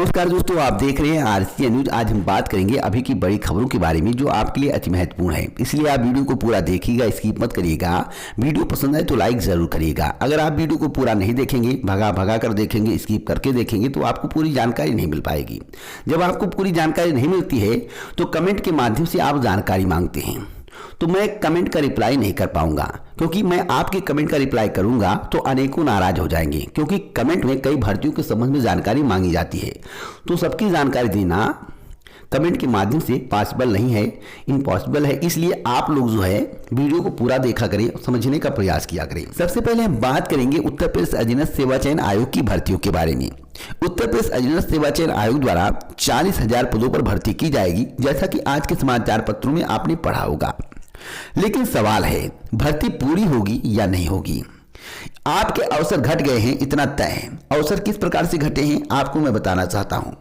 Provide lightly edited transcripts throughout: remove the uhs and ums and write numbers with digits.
नमस्कार दोस्तों, आप देख रहे हैं आरसीएन न्यूज। आज हम बात करेंगे अभी की बड़ी खबरों के बारे में जो आपके लिए अति महत्वपूर्ण है, इसलिए आप वीडियो को पूरा देखिएगा, स्किप मत करिएगा। वीडियो पसंद आए तो लाइक जरूर करिएगा। अगर आप वीडियो को पूरा नहीं देखेंगे, भगा भगा कर देखेंगे, स्किप करके देखेंगे तो आपको पूरी जानकारी नहीं मिल पाएगी। जब आपको पूरी जानकारी नहीं मिलती है तो कमेंट के माध्यम से आप जानकारी मांगते हैं, तो मैं कमेंट का रिप्लाई नहीं कर पाऊंगा, क्योंकि मैं आपके कमेंट का रिप्लाई करूंगा तो अनेकों नाराज हो जाएंगे, क्योंकि कमेंट में कई भर्तियों के संबंध में जानकारी मांगी जाती है। तो सबकी जानकारी देना कमेंट के माध्यम से पॉसिबल नहीं है, इम्पॉसिबल है। इसलिए आप लोग जो है वीडियो को पूरा देखा करें, समझने का प्रयास किया करें। सबसे पहले हम बात करेंगे उत्तर प्रदेश अधीनस्थ सेवा चयन आयोग की भर्तियों के बारे में। उत्तर प्रदेश अधीनस्थ सेवा चयन आयोग द्वारा 40,000 पदों पर भर्ती की जाएगी, जैसा कि आज के समाचार पत्रों में आपने पढ़ा होगा। लेकिन सवाल है, भर्ती पूरी होगी या नहीं होगी? आपके अवसर घट गए हैं, इतना तय है। अवसर किस प्रकार से घटे हैं आपको मैं बताना चाहता हूं।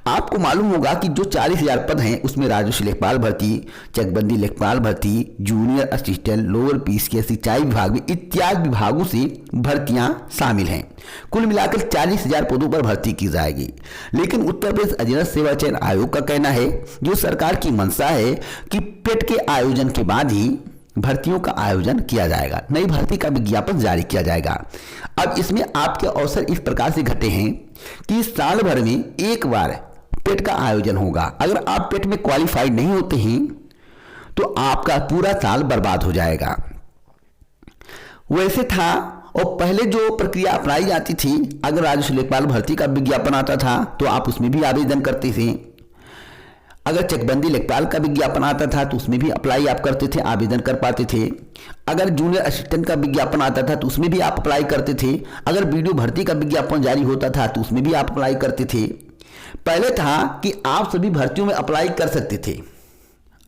आपको मालूम होगा कि जो 40,000 पद हैं उसमें राजस्व लेखपाल भर्ती, चकबंदी लेखपाल भर्ती, जूनियर असिस्टेंट, लोअर पीस के सिंचाई विभाग में इत्यादि विभागों से भर्तियां शामिल हैं। कुल मिलाकर 40,000 पदों पर भर्ती की जाएगी। लेकिन उत्तर प्रदेश अधीनस्थ सेवा चयन आयोग का कहना है, जो सरकार की मंशा है कि पेट के आयोजन के बाद ही भर्तियों का आयोजन किया जाएगा, नई भर्ती का विज्ञापन जारी किया जाएगा। अब इसमें आपके अवसर इस प्रकार से घटे हैं कि साल भर में एक बार पेट का आयोजन होगा। अगर आप पेट में क्वालिफाइड नहीं होते हैं तो आपका पूरा साल बर्बाद हो जाएगा। वैसे था और पहले जो प्रक्रिया अपनाई जाती थी, अगर राजस्व लेखपाल भर्ती का विज्ञापन आता था तो आप उसमें भी आवेदन करते थे। अगर चकबंदी लेखपाल का विज्ञापन आता था तो उसमें भी अप्लाई आप करते थे, आवेदन कर पाते थे। अगर जूनियर असिस्टेंट का विज्ञापन आता था तो उसमें भी आप अप्लाई करते थे। अगर वीडियो भर्ती का विज्ञापन जारी होता था तो उसमें भी आप अप्लाई करते थे। पहले था कि आप सभी भर्तियों में अप्लाई कर सकते थे।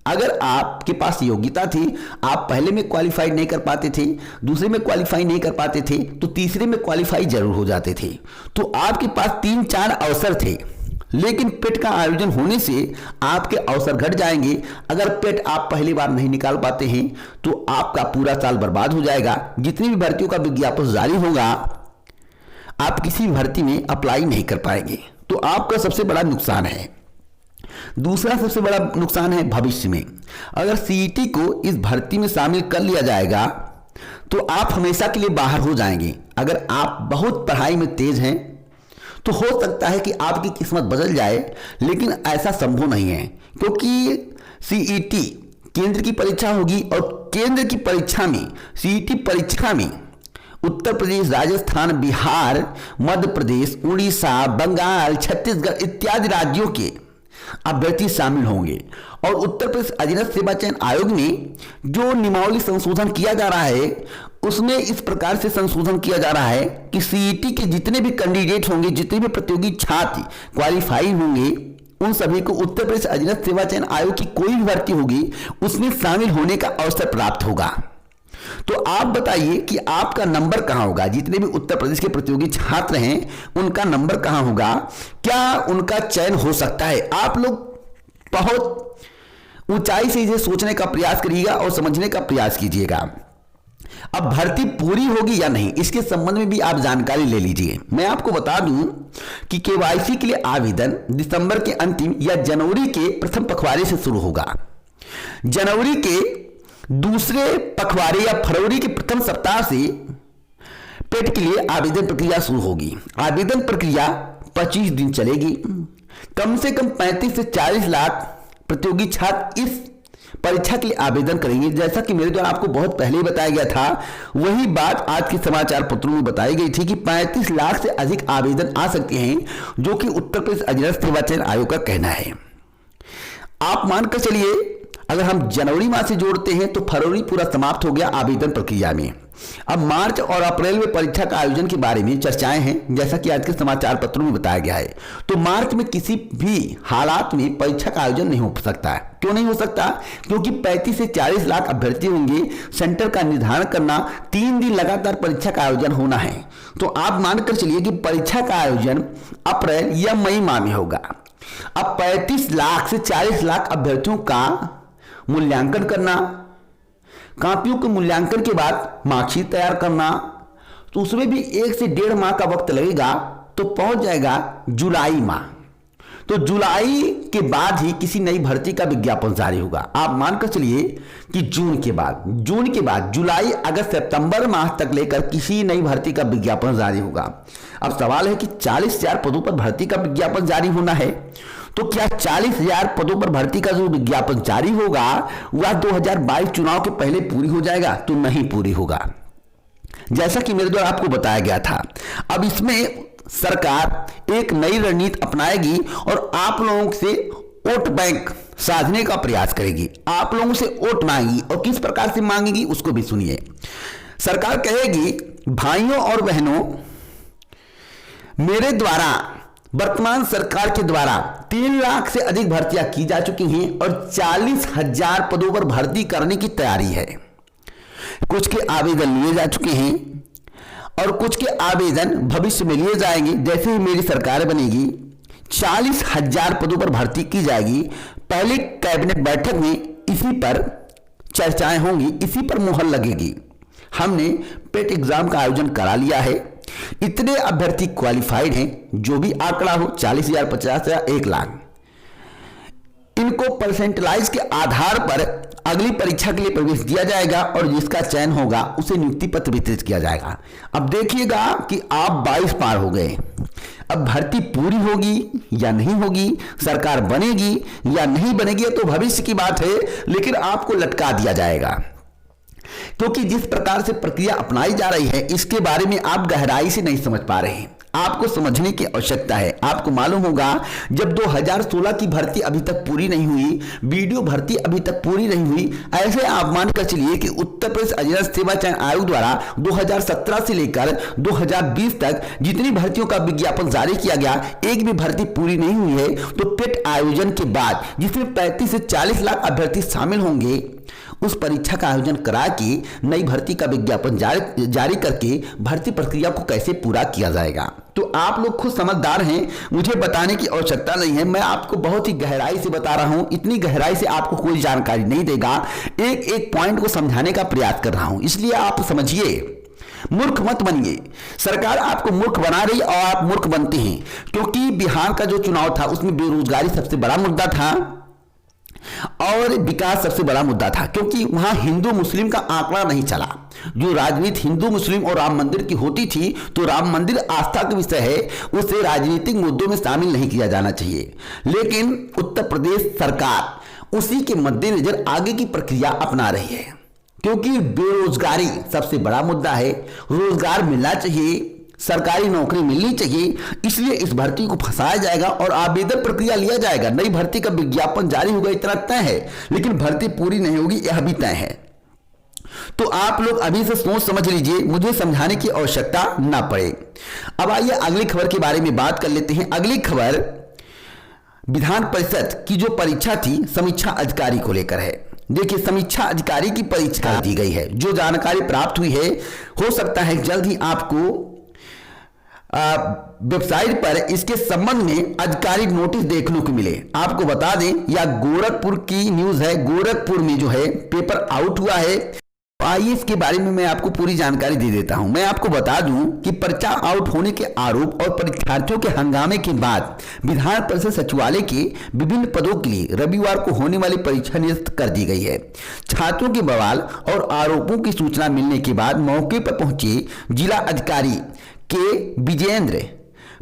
अगर आपके पास योग्यता थी, आप पहले में क्वालिफाई नहीं कर पाते थे, दूसरे में क्वालिफाई नहीं कर पाते थे, तो तीसरे में क्वालिफाई जरूर हो जाते थे। तो आपके पास 3-4 अवसर थे। लेकिन पेट का आयोजन होने से आपके अवसर घट जाएंगे। अगर पेट आप पहली बार नहीं निकाल पाते हैं तो आपका पूरा साल बर्बाद हो जाएगा। जितनी भी भर्तियों का विज्ञापन जारी होगा, आप किसी भर्ती में अप्लाई नहीं कर पाएंगे, तो आपका सबसे बड़ा नुकसान है। दूसरा सबसे बड़ा नुकसान है भविष्य में। अगर सीईटी को इस भर्ती में शामिल कर लिया जाएगा तो आप हमेशा के लिए बाहर हो जाएंगे। अगर आप बहुत पढ़ाई में तेज हैं तो हो सकता है कि आपकी किस्मत बदल जाए, लेकिन ऐसा संभव नहीं है, क्योंकि सीईटी केंद्र की परीक्षा होगी और केंद्र की परीक्षा में, सीईटी परीक्षा में उत्तर प्रदेश, राजस्थान, बिहार, मध्य प्रदेश, उड़ीसा, बंगाल, छत्तीसगढ़ इत्यादि राज्यों के अभ्यर्थी शामिल होंगे। और उत्तर प्रदेश अधीनस्थ सेवा चयन आयोग में जो नियमावली संशोधन किया जा रहा है उसमें इस प्रकार से संशोधन किया जा रहा है कि सीईटी के जितने भी कैंडिडेट होंगे, जितने भी प्रतियोगी छात्र क्वालिफाई होंगे, उन सभी को उत्तर प्रदेश अधीनस्थ सेवा चयन आयोग की कोई भी भर्ती होगी उसमें शामिल होने का अवसर प्राप्त होगा। तो आप बताइए कि आपका नंबर कहां होगा? जितने भी उत्तर प्रदेश के प्रतियोगी छात्र हैं उनका नंबर कहां होगा? क्या उनका चयन हो सकता है? आप लोग बहुत ऊंचाई से इसे सोचने का प्रयास करिएगा और समझने का प्रयास कीजिएगा। अब भर्ती पूरी होगी या नहीं, इसके संबंध में भी आप जानकारी ले लीजिए। मैं आपको बता दूं कि केवाईसी के लिए आवेदन दिसंबर के अंतिम या जनवरी के प्रथम पखवाड़े से शुरू होगा। जनवरी के दूसरे पखवाड़े या फरवरी के प्रथम सप्ताह से पेट के लिए आवेदन प्रक्रिया शुरू होगी। आवेदन प्रक्रिया 25 दिन चलेगी। कम से कम 35 से 40 लाख प्रतियोगी छात्र इस परीक्षा के लिए आवेदन करेंगे। जैसा कि मेरे द्वारा आपको बहुत पहले ही बताया गया था, वही बात आज के समाचार पत्रों में बताई गई थी कि 35 लाख से अधिक आवेदन आ सकते हैं, जो कि उत्तर प्रदेश अधीनस्थ सेवा चयन आयोग का कहना है। आप मानकर चलिए, अगर हम जनवरी माह से जोड़ते हैं तो फरवरी पूरा समाप्त हो गया आवेदन प्रक्रिया में। अब मार्च और अप्रैल में परीक्षा का आयोजन के बारे में चर्चाएं हैं, जैसा कि आज के समाचार पत्रों में बताया गया है। तो मार्च में किसी भी हालात में परीक्षा का आयोजन नहीं हो सकता है। क्यों नहीं हो सकता? क्योंकि 35 से 40 लाख अभ्यर्थी होंगे। सेंटर का निर्धारण करना, 3 दिन लगातार परीक्षा का आयोजन होना है। तो आप मानकर चलिए कि परीक्षा का आयोजन अप्रैल या मई माह में होगा। अब 35 लाख से 40 लाख अभ्यर्थियों का मूल्यांकन करना, कॉपियों के मूल्यांकन के बाद मार्कशीट तैयार करना, तो उसमें भी 1 से 1.5 माह का वक्त लगेगा। तो पहुंच जाएगा जुलाई माह। तो जुलाई के बाद ही किसी नई भर्ती का विज्ञापन जारी होगा। आप मानकर चलिए कि जून के बाद जुलाई, अगस्त, सितंबर माह तक लेकर किसी नई भर्ती का विज्ञापन जारी होगा। अब सवाल है कि 40,000 पदों पर भर्ती का विज्ञापन जारी होना है, तो क्या 40,000 पदों पर भर्ती का जो विज्ञापन जारी होगा वह 2022 चुनाव के पहले पूरी हो जाएगा? तो नहीं पूरी होगा, जैसा कि मेरे द्वारा आपको बताया गया था। अब इसमें सरकार एक नई रणनीति अपनाएगी और आप लोगों से वोट बैंक साधने का प्रयास करेगी, आप लोगों से वोट मांगेगी। और किस प्रकार से मांगेगी उसको भी सुनिए। सरकार कहेगी, भाइयों और बहनों, मेरे द्वारा, वर्तमान सरकार के द्वारा 3 लाख से अधिक भर्तियां की जा चुकी हैं और 40,000 पदों पर भर्ती करने की तैयारी है। कुछ के आवेदन लिए जा चुके हैं और कुछ के आवेदन भविष्य में लिए जाएंगे। जैसे ही मेरी सरकार बनेगी 40,000 पदों पर भर्ती की जाएगी। पहले कैबिनेट बैठक में इसी पर चर्चाएं होंगी, इसी पर मुहर लगेगी। हमने पेट एग्जाम का आयोजन करा लिया है, इतने अभ्यर्थी क्वालिफाइड हैं, जो भी आंकड़ा हो 40,000, 50,000, 1 लाख, इनको परसेंटेज के आधार पर अगली परीक्षा के लिए प्रवेश दिया जाएगा और जिसका चयन होगा उसे नियुक्ति पत्र वितरित किया जाएगा। अब देखिएगा कि आप 22 पार हो गए, अब भर्ती पूरी होगी या नहीं होगी, सरकार बनेगी या नहीं बनेगी, तो भविष्य की बात है, लेकिन आपको लटका दिया जाएगा। क्योंकि जिस प्रकार से प्रक्रिया अपनाई जा रही है इसके बारे में आप गहराई से नहीं समझ पा रहे हैं, आपको समझने की आवश्यकता है। आपको मालूम होगा जब 2016 की भर्ती अभी तक पूरी नहीं हुई, वीडियो भर्ती अभी तक पूरी नहीं हुई, ऐसे आप मानकर चलिए कि उत्तर प्रदेश अधीनस्थ सेवा चयन आयोग द्वारा 2017 से लेकर 2020 तक जितनी भर्तियों का विज्ञापन जारी किया गया, एक भी भर्ती पूरी नहीं हुई है। तो पेट आयोजन के बाद जिसमें 35 से 40 लाख अभ्यर्थी शामिल होंगे, उस परीक्षा का आयोजन करा के नई भर्ती का विज्ञापन जारी करके भर्ती प्रक्रिया को कैसे पूरा किया जाएगा। तो आप लोग खुद समझदार हैं, मुझे बताने की आवश्यकता नहीं है, मैं आपको बहुत ही गहराई से बता रहा हूं। इतनी गहराई से आपको कोई जानकारी नहीं देगा, एक एक पॉइंट को समझाने का प्रयास कर रहा हूं, इसलिए आप समझिए, मूर्ख मत बनिए। सरकार आपको मूर्ख बना रही और आप मूर्ख बनते हैं। क्योंकि बिहार का जो चुनाव था उसमें बेरोजगारी सबसे बड़ा मुद्दा था और विकास सबसे बड़ा मुद्दा था, क्योंकि वहां हिंदू मुस्लिम का आंकड़ा नहीं चला। जो राजनीति हिंदू मुस्लिम और राम मंदिर की होती थी, तो राम मंदिर आस्था का विषय है, उसे राजनीतिक मुद्दों में शामिल नहीं किया जाना चाहिए। लेकिन उत्तर प्रदेश सरकार उसी के मद्देनजर आगे की प्रक्रिया अपना रही है, क्योंकि बेरोजगारी सबसे बड़ा मुद्दा है। रोजगार मिलना चाहिए, सरकारी नौकरी मिलनी चाहिए, इसलिए इस भर्ती को फंसाया जाएगा और आवेदन प्रक्रिया लिया जाएगा। नई भर्ती का विज्ञापन जारी होगा, इतना तय है, लेकिन भर्ती पूरी नहीं होगी, यह भी तय है। तो आप लोग अभी से सोच समझ लीजिए, मुझे समझाने की आवश्यकता ना पड़े। अब आइए अगली खबर के बारे में बात कर लेते हैं। अगली खबर विधान परिषद की जो परीक्षा थी समीक्षा अधिकारी को लेकर है। देखिए, समीक्षा अधिकारी की परीक्षा दी गई है, जो जानकारी प्राप्त हुई है, हो सकता है जल्द ही आपको वेबसाइट पर इसके संबंध में आधिकारिक नोटिस देखने को मिले। आपको बता दें, यह गोरखपुर की न्यूज है, गोरखपुर में जो है पेपर आउट हुआ है। आइए इसके बारे में मैं आपको पूरी जानकारी दे देता हूं। मैं आपको बता दूं कि पर्चा आउट होने के आरोप और परीक्षार्थियों के हंगामे के बाद विधान परिषद सचिवालय के विभिन्न पदों के लिए रविवार को होने वाली परीक्षा निरस्त कर दी गई है। छात्रों के बवाल और आरोपों की सूचना मिलने के बाद मौके पर पहुंचे जिला अधिकारी के विजयेंद्र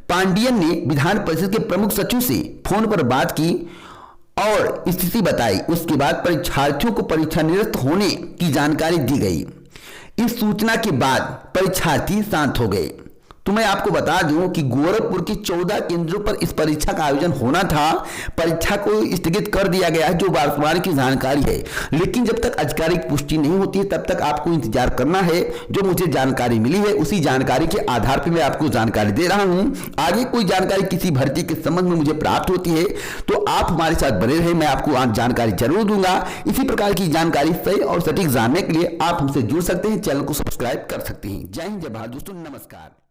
पांडियन ने विधान परिषद के प्रमुख सचिव से फोन पर बात की और स्थिति बताई। उसके बाद परीक्षार्थियों को परीक्षा निरस्त होने की जानकारी दी गई। इस सूचना के बाद परीक्षार्थी शांत हो गए। तो मैं आपको बता दूं कि गोरखपुर के 14 केंद्रों पर इस परीक्षा का आयोजन होना था। परीक्षा को स्थगित कर दिया गया है, जो वर्तमान की जानकारी है। लेकिन जब तक आधिकारिक पुष्टि नहीं होती है तब तक आपको इंतजार करना है। जो मुझे जानकारी मिली है उसी जानकारी के आधार पर मैं आपको जानकारी दे रहा हूं। आगे कोई जानकारी किसी भर्ती के संबंध में मुझे प्राप्त होती है तो आप हमारे साथ बने रहे, मैं आपको आज जानकारी जरूर दूंगा। इसी प्रकार की जानकारी सही और सटीक जानने के लिए आप हमसे जुड़ सकते हैं, चैनल को सब्सक्राइब कर सकते हैं। जय हिंद, जय भारत दोस्तों, नमस्कार।